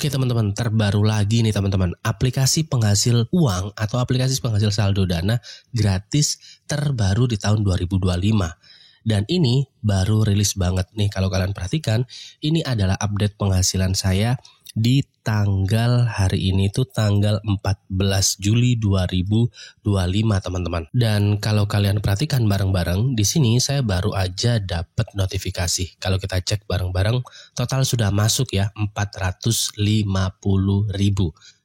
Oke teman-teman, terbaru lagi nih teman-teman, aplikasi penghasil uang atau aplikasi penghasil saldo dana gratis terbaru di tahun 2025. Dan ini baru rilis banget nih, kalau kalian perhatikan, ini adalah update penghasilan saya di tanggal hari ini tuh tanggal 14 Juli 2025 teman-teman. Dan kalau kalian perhatikan bareng-bareng, di sini saya baru aja dapat notifikasi. Kalau kita cek bareng-bareng, total sudah masuk ya 450.000.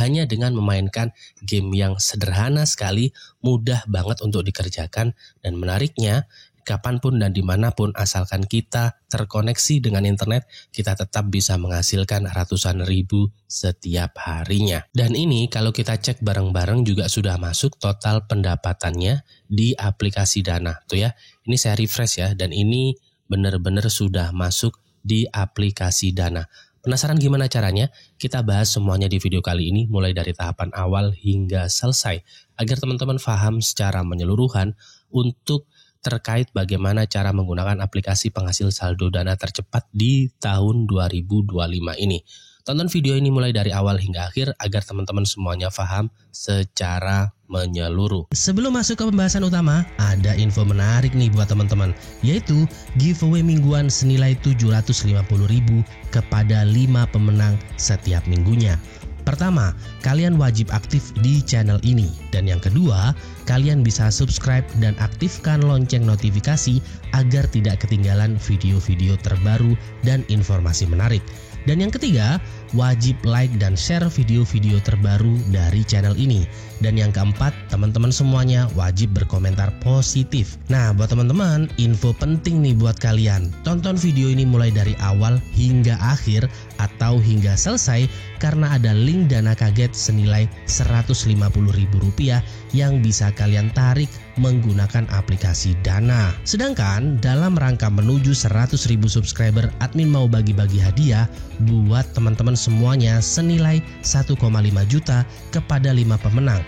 Hanya dengan memainkan game yang sederhana sekali, mudah banget untuk dikerjakan, dan menariknya, kapanpun dan dimanapun asalkan kita terkoneksi dengan internet, kita tetap bisa menghasilkan ratusan ribu setiap harinya. Dan ini kalau kita cek bareng-bareng juga sudah masuk total pendapatannya di aplikasi Dana. Tuh ya, ini saya refresh ya, dan ini benar-benar sudah masuk di aplikasi Dana. Penasaran gimana caranya? Kita bahas semuanya di video kali ini, mulai dari tahapan awal hingga selesai, agar teman-teman paham secara menyeluruhan untuk terkait bagaimana cara menggunakan aplikasi penghasil saldo dana tercepat di tahun 2025 ini. Tonton video ini mulai dari awal hingga akhir agar teman-teman semuanya paham secara menyeluruh. Sebelum masuk ke pembahasan utama, ada info menarik nih buat teman-teman, yaitu giveaway mingguan senilai 750.000 kepada 5 pemenang setiap minggunya. Pertama, kalian wajib aktif di channel ini. Dan yang kedua, kalian bisa subscribe dan aktifkan lonceng notifikasi agar tidak ketinggalan video-video terbaru dan informasi menarik. Dan yang ketiga, wajib like dan share video-video terbaru dari channel ini. Dan yang keempat, teman-teman semuanya wajib berkomentar positif. Nah, buat teman-teman, info penting nih buat kalian. Tonton video ini mulai dari awal hingga akhir atau hingga selesai, karena ada link dana kaget senilai Rp150.000 yang bisa kalian tarik menggunakan aplikasi Dana. Sedangkan dalam rangka menuju 100.000 subscriber, admin mau bagi-bagi hadiah buat teman-teman semuanya senilai 1,5 juta kepada 5 pemenang.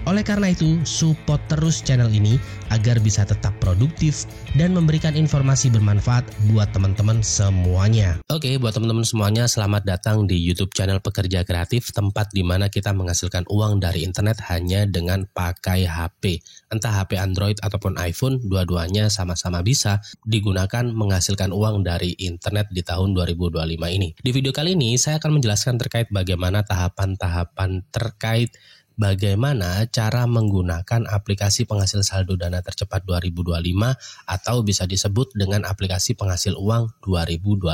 Oleh karena itu, support terus channel ini agar bisa tetap produktif dan memberikan informasi bermanfaat buat teman-teman semuanya. Oke, buat teman-teman semuanya, selamat datang di YouTube channel Pekerja Kreatif, tempat di mana kita menghasilkan uang dari internet hanya dengan pakai HP. Entah HP Android ataupun iPhone, dua-duanya sama-sama bisa digunakan menghasilkan uang dari internet di tahun 2025 ini. Di video kali ini, saya akan menjelaskan terkait bagaimana tahapan-tahapan terkait bagaimana cara menggunakan aplikasi penghasil saldo dana tercepat 2025 atau bisa disebut dengan aplikasi penghasil uang 2025.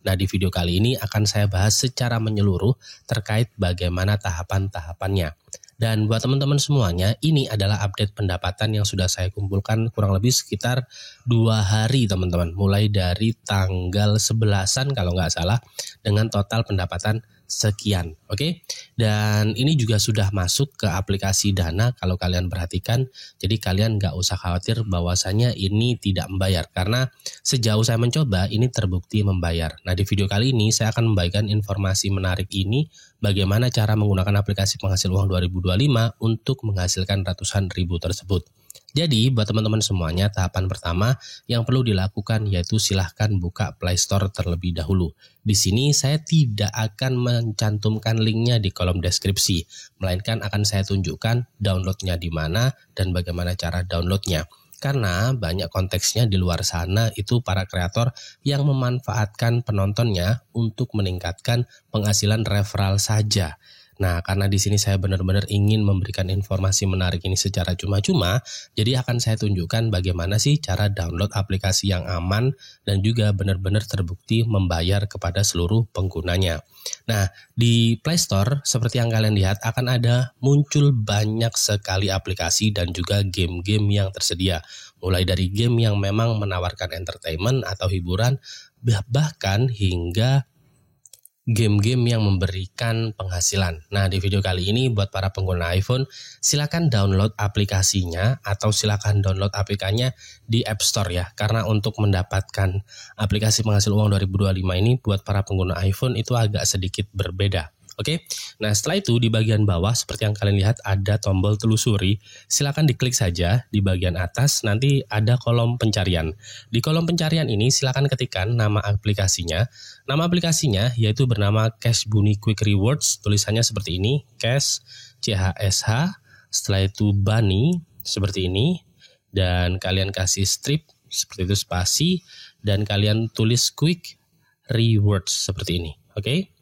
Nah, di video kali ini akan saya bahas secara menyeluruh terkait bagaimana tahapan-tahapannya. Dan buat teman-teman semuanya, ini adalah update pendapatan yang sudah saya kumpulkan kurang lebih sekitar 2 hari teman-teman. Mulai dari tanggal 11-an kalau nggak salah, dengan total pendapatan sekian, oke? Dan ini juga sudah masuk ke aplikasi Dana kalau kalian perhatikan. Jadi kalian nggak usah khawatir bahwasanya ini tidak membayar, karena sejauh saya mencoba ini terbukti membayar. Nah, di video kali ini saya akan membagikan informasi menarik ini, bagaimana cara menggunakan aplikasi penghasil uang 2025 untuk menghasilkan ratusan ribu tersebut. Jadi buat teman-teman semuanya, tahapan pertama yang perlu dilakukan yaitu silahkan buka Play Store terlebih dahulu. Di sini saya tidak akan mencantumkan linknya di kolom deskripsi, melainkan akan saya tunjukkan downloadnya di mana dan bagaimana cara downloadnya. Karena banyak konteksnya di luar sana itu para kreator yang memanfaatkan penontonnya untuk meningkatkan penghasilan referral saja. Nah, karena di sini saya benar-benar ingin memberikan informasi menarik ini secara cuma-cuma, jadi akan saya tunjukkan bagaimana sih cara download aplikasi yang aman dan juga benar-benar terbukti membayar kepada seluruh penggunanya. Nah, di Play Store seperti yang kalian lihat akan ada muncul banyak sekali aplikasi dan juga game-game yang tersedia. Mulai dari game yang memang menawarkan entertainment atau hiburan, bahkan hingga game-game yang memberikan penghasilan. Nah, di video kali ini buat para pengguna iPhone, silakan download aplikasinya atau silakan download aplikasinya di App Store ya. Karena untuk mendapatkan aplikasi penghasil uang 2025 ini buat para pengguna iPhone itu agak sedikit berbeda. Oke, nah setelah itu di bagian bawah seperti yang kalian lihat ada tombol telusuri. Silakan diklik saja di bagian atas, nanti ada kolom pencarian. Di kolom pencarian ini silakan ketikkan nama aplikasinya. Nama aplikasinya yaitu bernama Cash Bunny Quick Rewards, tulisannya seperti ini, Cash CHSH, setelah itu Bunny seperti ini, dan kalian kasih strip seperti itu spasi, dan kalian tulis Quick Rewards seperti ini. Oke.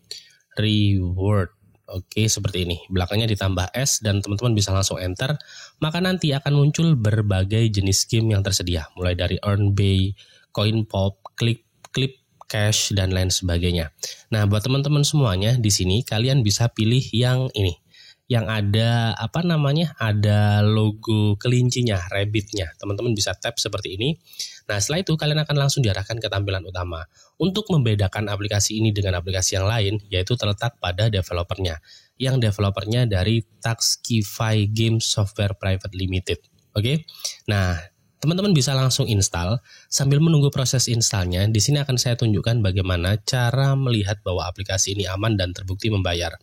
Reward. Oke, seperti ini. Belakangnya ditambah S dan teman-teman bisa langsung enter. Maka nanti akan muncul berbagai jenis game yang tersedia. Mulai dari Earnbay, CoinPop, Clip, Cash, dan lain sebagainya. Nah, buat teman-teman semuanya, di sini kalian bisa pilih yang ini. Yang ada ada logo kelincinya, rabbitnya. Teman-teman bisa tap seperti ini. Nah, setelah itu kalian akan langsung diarahkan ke tampilan utama. Untuk membedakan aplikasi ini dengan aplikasi yang lain, yaitu terletak pada developernya. Yang developernya dari Taxify Game Software Private Limited. Oke? Nah, teman-teman bisa langsung install. Sambil menunggu proses installnya, di sini akan saya tunjukkan bagaimana cara melihat bahwa aplikasi ini aman dan terbukti membayar.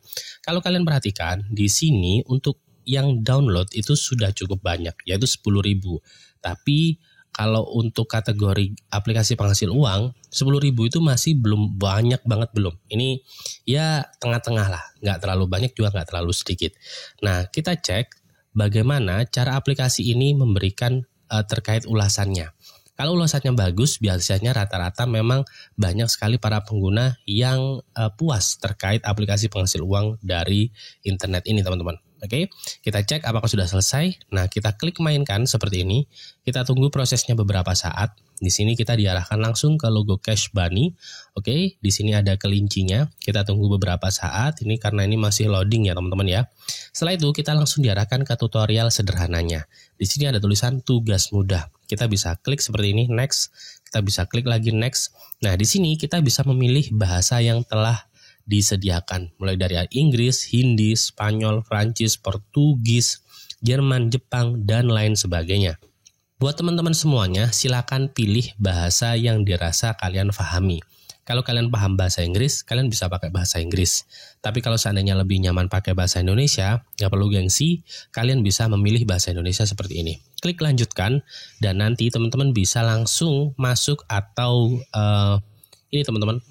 Kalau kalian perhatikan, di sini untuk yang download itu sudah cukup banyak, yaitu 10.000. Tapi kalau untuk kategori aplikasi penghasil uang, 10.000 itu masih belum banyak banget belum. Ini ya tengah-tengah lah, nggak terlalu banyak juga nggak terlalu sedikit. Nah, kita cek bagaimana cara aplikasi ini memberikan terkait ulasannya. Kalau ulasannya bagus, biasanya rata-rata memang banyak sekali para pengguna yang puas terkait aplikasi penghasil uang dari internet ini, teman-teman. Oke, kita cek apakah sudah selesai. Nah, kita klik mainkan seperti ini. Kita tunggu prosesnya beberapa saat. Di sini kita diarahkan langsung ke logo Cash Bunny. Oke, di sini ada kelincinya. Kita tunggu beberapa saat. Ini karena ini masih loading ya, teman-teman ya. Setelah itu kita langsung diarahkan ke tutorial sederhananya. Di sini ada tulisan tugas mudah. Kita bisa klik seperti ini, next. Kita bisa klik lagi next. Nah, di sini kita bisa memilih bahasa yang telah disediakan. Mulai dari Inggris, Hindi, Spanyol, Prancis, Portugis, Jerman, Jepang, dan lain sebagainya. Buat teman-teman semuanya, silakan pilih bahasa yang dirasa kalian pahami. Kalau kalian paham bahasa Inggris, kalian bisa pakai bahasa Inggris. Tapi kalau seandainya lebih nyaman pakai bahasa Indonesia, nggak perlu gengsi, kalian bisa memilih bahasa Indonesia seperti ini. Klik lanjutkan, dan nanti teman-teman bisa langsung masuk atau ini teman-teman,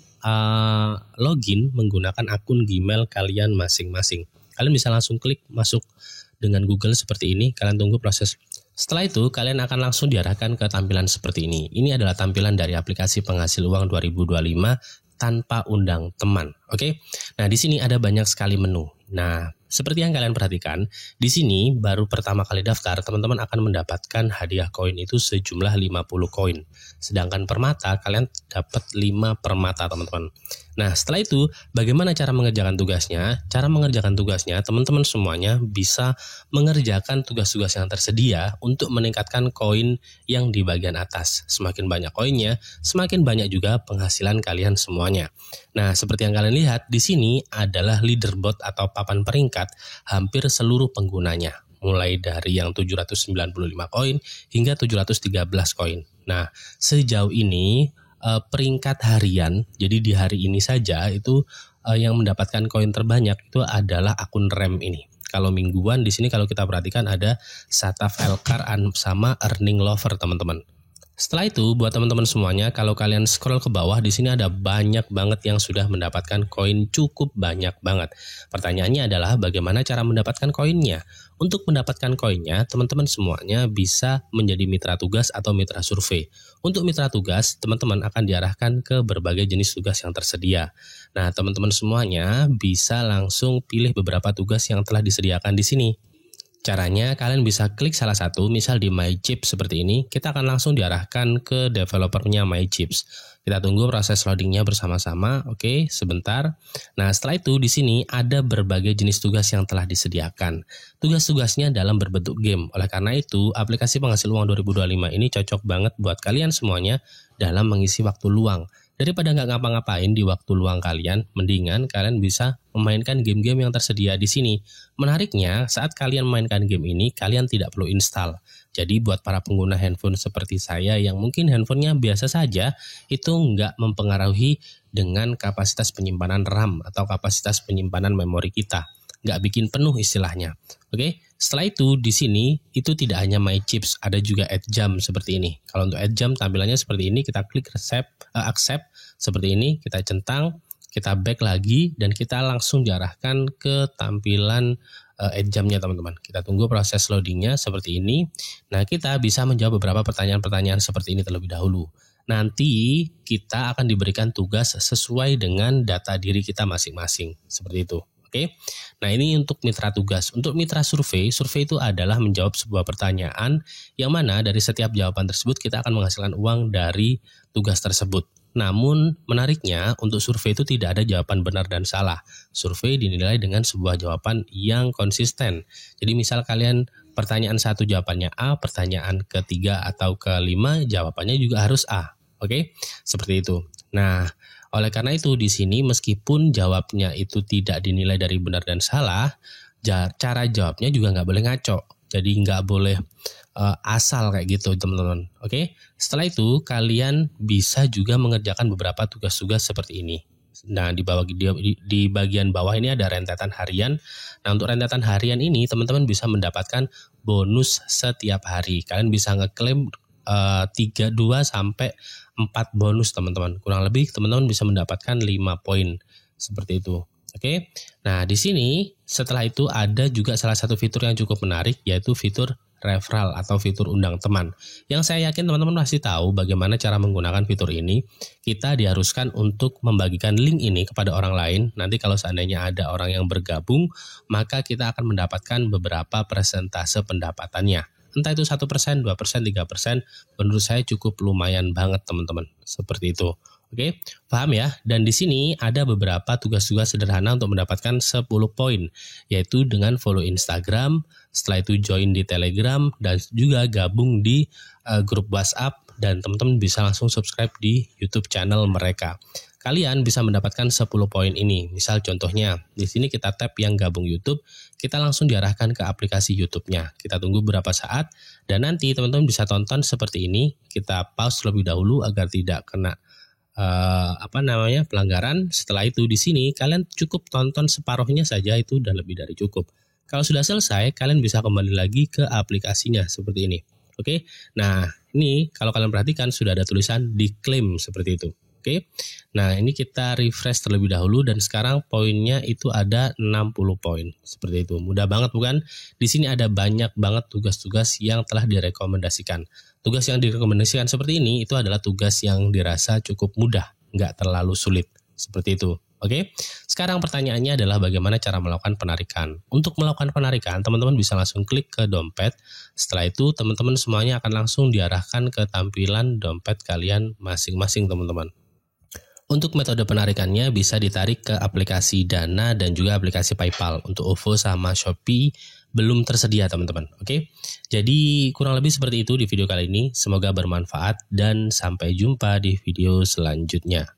login menggunakan akun Gmail kalian masing-masing. Kalian bisa langsung klik masuk dengan Google seperti ini, kalian tunggu proses. Setelah itu, kalian akan langsung diarahkan ke tampilan seperti ini. Ini adalah tampilan dari aplikasi penghasil uang 2025 tanpa undang teman. Oke? Nah, di sini ada banyak sekali menu. Nah, seperti yang kalian perhatikan, di sini baru pertama kali daftar, teman-teman akan mendapatkan hadiah koin itu sejumlah 50 koin. Sedangkan permata, kalian dapat 5 permata, teman-teman. Nah, setelah itu, bagaimana cara mengerjakan tugasnya? Cara mengerjakan tugasnya, teman-teman semuanya bisa mengerjakan tugas-tugas yang tersedia untuk meningkatkan koin yang di bagian atas. Semakin banyak koinnya, semakin banyak juga penghasilan kalian semuanya. Nah, seperti yang kalian lihat, di sini adalah leaderboard atau papan peringkat hampir seluruh penggunanya. Mulai dari yang 795 koin hingga 713 koin. Nah, sejauh ini peringkat harian, jadi di hari ini saja itu yang mendapatkan koin terbanyak itu adalah akun rem ini. Kalau mingguan di sini kalau kita perhatikan ada Sataf Elkar sama Earning Lover, teman-teman. Setelah itu, buat teman-teman semuanya, kalau kalian scroll ke bawah, di sini ada banyak banget yang sudah mendapatkan koin, cukup banyak banget. Pertanyaannya adalah bagaimana cara mendapatkan koinnya? Untuk mendapatkan koinnya, teman-teman semuanya bisa menjadi mitra tugas atau mitra survei. Untuk mitra tugas, teman-teman akan diarahkan ke berbagai jenis tugas yang tersedia. Nah, teman-teman semuanya bisa langsung pilih beberapa tugas yang telah disediakan di sini. Caranya, kalian bisa klik salah satu, misal di My Chips seperti ini, kita akan langsung diarahkan ke developernya My Chips. Kita tunggu proses loadingnya bersama-sama, oke, sebentar. Nah, setelah itu di sini ada berbagai jenis tugas yang telah disediakan. Tugas-tugasnya dalam berbentuk game. Oleh karena itu, aplikasi penghasil uang 2025 ini cocok banget buat kalian semuanya dalam mengisi waktu luang. Daripada nggak ngapa-ngapain di waktu luang kalian, mendingan kalian bisa memainkan game-game yang tersedia di sini. Menariknya, saat kalian memainkan game ini, kalian tidak perlu install. Jadi buat para pengguna handphone seperti saya yang mungkin handphonenya biasa saja, itu nggak mempengaruhi dengan kapasitas penyimpanan RAM atau kapasitas penyimpanan memori kita. Nggak bikin penuh istilahnya. Oke, setelah itu di sini itu tidak hanya My Chips, ada juga Add Jam seperti ini. Kalau untuk Add Jam tampilannya seperti ini, kita klik accept seperti ini, kita centang, kita back lagi dan kita langsung diarahkan ke tampilan Add Jam-nya teman-teman. Kita tunggu proses loadingnya seperti ini. Nah, kita bisa menjawab beberapa pertanyaan-pertanyaan seperti ini terlebih dahulu. Nanti kita akan diberikan tugas sesuai dengan data diri kita masing-masing, seperti itu. Oke. Nah, ini untuk mitra tugas. Untuk mitra survei itu adalah menjawab sebuah pertanyaan yang mana dari setiap jawaban tersebut kita akan menghasilkan uang dari tugas tersebut. Namun menariknya untuk survei itu tidak ada jawaban benar dan salah. Survei dinilai dengan sebuah jawaban yang konsisten. Jadi misal kalian pertanyaan 1 jawabannya A, pertanyaan ketiga atau kelima jawabannya juga harus A. Oke, seperti itu. Nah, oleh karena itu di sini meskipun jawabnya itu tidak dinilai dari benar dan salah, cara jawabnya juga nggak boleh ngaco. Jadi nggak boleh asal kayak gitu teman-teman. Oke, setelah itu kalian bisa juga mengerjakan beberapa tugas-tugas seperti ini. Nah, di bagian bawah ini ada rentetan harian. Nah, untuk rentetan harian ini teman-teman bisa mendapatkan bonus setiap hari. Kalian bisa ngeklaim 2 sampai 4 bonus teman-teman. Kurang lebih teman-teman bisa mendapatkan 5 poin seperti itu. Oke. Nah, di sini setelah itu ada juga salah satu fitur yang cukup menarik, yaitu fitur referral atau fitur undang teman. Yang saya yakin teman-teman pasti tahu bagaimana cara menggunakan fitur ini. Kita diharuskan untuk membagikan link ini kepada orang lain. Nanti kalau seandainya ada orang yang bergabung, maka kita akan mendapatkan beberapa persentase pendapatannya. Entah itu 1%, 2%, 3%, menurut saya cukup lumayan banget teman-teman. Seperti itu. Oke, paham ya? Dan di sini ada beberapa tugas-tugas sederhana untuk mendapatkan 10 poin, yaitu dengan follow Instagram, setelah itu join di Telegram, dan juga gabung di grup WhatsApp, dan teman-teman bisa langsung subscribe di YouTube channel mereka. Kalian bisa mendapatkan 10 poin ini. Misal contohnya, di sini kita tap yang gabung YouTube, kita langsung diarahkan ke aplikasi YouTube-nya. Kita tunggu beberapa saat, dan nanti teman-teman bisa tonton seperti ini. Kita pause terlebih dahulu agar tidak kena pelanggaran. Setelah itu di sini kalian cukup tonton separuhnya saja, itu udah lebih dari cukup. Kalau sudah selesai, kalian bisa kembali lagi ke aplikasinya seperti ini. Oke. Nah, ini kalau kalian perhatikan sudah ada tulisan diklaim seperti itu. Oke. Nah, ini kita refresh terlebih dahulu dan sekarang poinnya itu ada 60 poin. Seperti itu. Mudah banget bukan? Di sini ada banyak banget tugas-tugas yang telah direkomendasikan. Tugas yang direkomendasikan seperti ini itu adalah tugas yang dirasa cukup mudah, nggak terlalu sulit. Seperti itu. Oke. Sekarang pertanyaannya adalah bagaimana cara melakukan penarikan. Untuk melakukan penarikan, teman-teman bisa langsung klik ke dompet. Setelah itu, teman-teman semuanya akan langsung diarahkan ke tampilan dompet kalian masing-masing, teman-teman. Untuk metode penarikannya bisa ditarik ke aplikasi Dana dan juga aplikasi PayPal. Untuk OVO sama Shopee belum tersedia teman-teman. Oke. Jadi kurang lebih seperti itu di video kali ini. Semoga bermanfaat dan sampai jumpa di video selanjutnya.